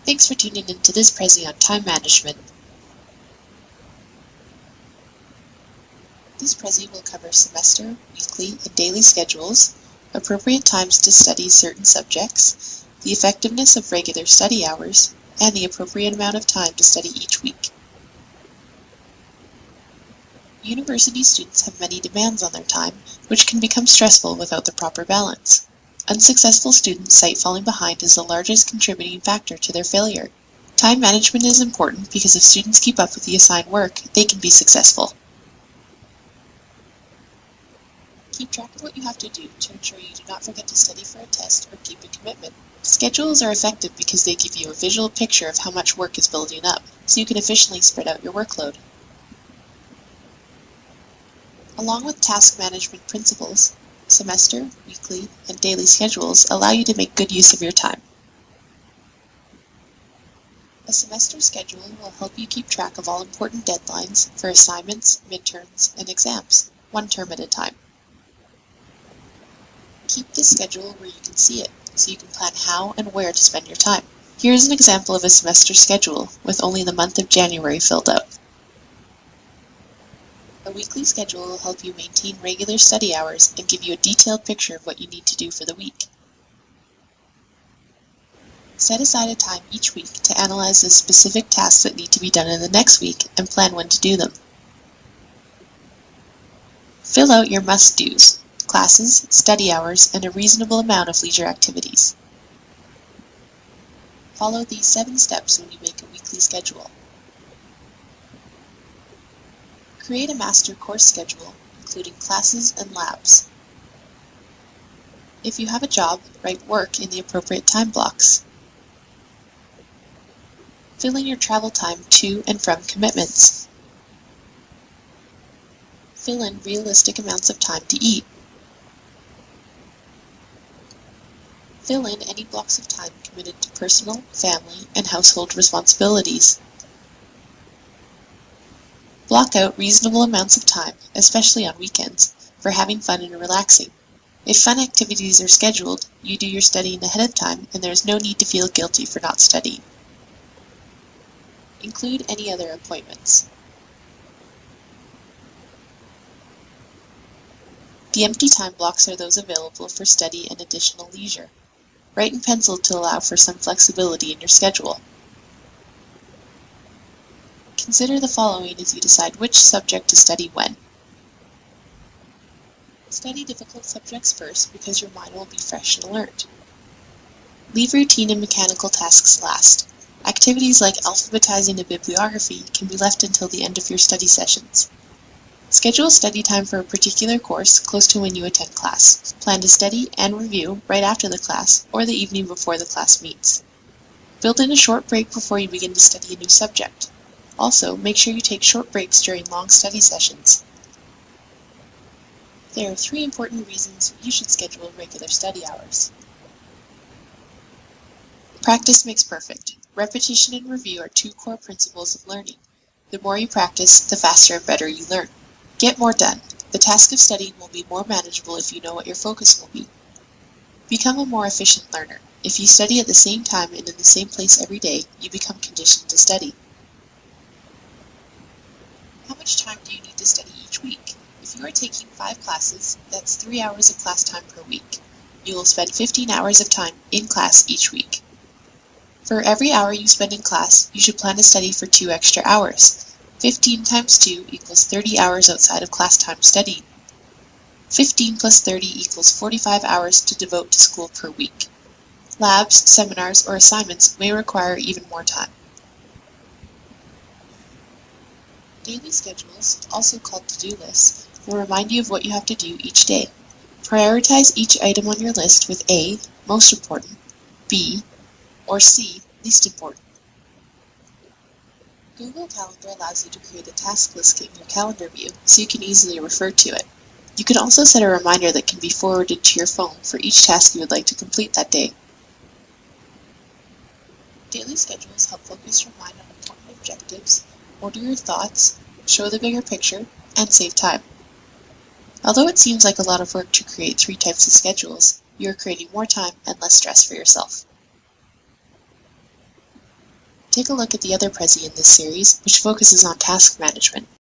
Thanks for tuning into this Prezi on time management. This Prezi will cover semester, weekly, and daily schedules, appropriate times to study certain subjects, the effectiveness of regular study hours, and the appropriate amount of time to study each week. University students have many demands on their time, which can become stressful without the proper balance. Unsuccessful students cite falling behind as the largest contributing factor to their failure. Time management is important because if students keep up with the assigned work, they can be successful. Keep track of what you have to do to ensure you do not forget to study for a test or keep a commitment. Schedules are effective because they give you a visual picture of how much work is building up, so you can efficiently spread out your workload. Along with task management principles, semester, weekly, and daily schedules allow you to make good use of your time. A semester schedule will help you keep track of all important deadlines for assignments, midterms, and exams, one term at a time. Keep this schedule where you can see it, so you can plan how and where to spend your time. Here is an example of a semester schedule, with only the month of January filled out. A weekly schedule will help you maintain regular study hours and give you a detailed picture of what you need to do for the week. Set aside a time each week to analyze the specific tasks that need to be done in the next week and plan when to do them. Fill out your must-dos, classes, study hours, and a reasonable amount of leisure activities. Follow these 7 steps when you make a weekly schedule. Create a master course schedule, including classes and labs. If you have a job, write work in the appropriate time blocks. Fill in your travel time to and from commitments. Fill in realistic amounts of time to eat. Fill in any blocks of time committed to personal, family, and household responsibilities. Block out reasonable amounts of time, especially on weekends, for having fun and relaxing. If fun activities are scheduled, you do your studying ahead of time and there is no need to feel guilty for not studying. Include any other appointments. The empty time blocks are those available for study and additional leisure. Write in pencil to allow for some flexibility in your schedule. Consider the following as you decide which subject to study when. Study difficult subjects first because your mind will be fresh and alert. Leave routine and mechanical tasks last. Activities like alphabetizing a bibliography can be left until the end of your study sessions. Schedule study time for a particular course close to when you attend class. Plan to study and review right after the class or the evening before the class meets. Build in a short break before you begin to study a new subject. Also, make sure you take short breaks during long study sessions. There are 3 important reasons you should schedule regular study hours. Practice makes perfect. Repetition and review are 2 core principles of learning. The more you practice, the faster and better you learn. Get more done. The task of studying will be more manageable if you know what your focus will be. Become a more efficient learner. If you study at the same time and in the same place every day, you become conditioned to study. How much time do you need to study each week? If you are taking 5 classes, that's 3 hours of class time per week. You will spend 15 hours of time in class each week. For every hour you spend in class, you should plan to study for 2 extra hours. 15 times 2 equals 30 hours outside of class time studying. 15 plus 30 equals 45 hours to devote to school per week. Labs, seminars, or assignments may require even more time. Daily schedules, also called to-do lists, will remind you of what you have to do each day. Prioritize each item on your list with A, most important, B, or C, least important. Google Calendar allows you to create a task list in your calendar view, so you can easily refer to it. You can also set a reminder that can be forwarded to your phone for each task you would like to complete that day. Daily schedules help focus your mind on important objectives, order your thoughts, show the bigger picture, and save time. Although it seems like a lot of work to create 3 types of schedules, you are creating more time and less stress for yourself. take a look at the other Prezi in this series, which focuses on task management.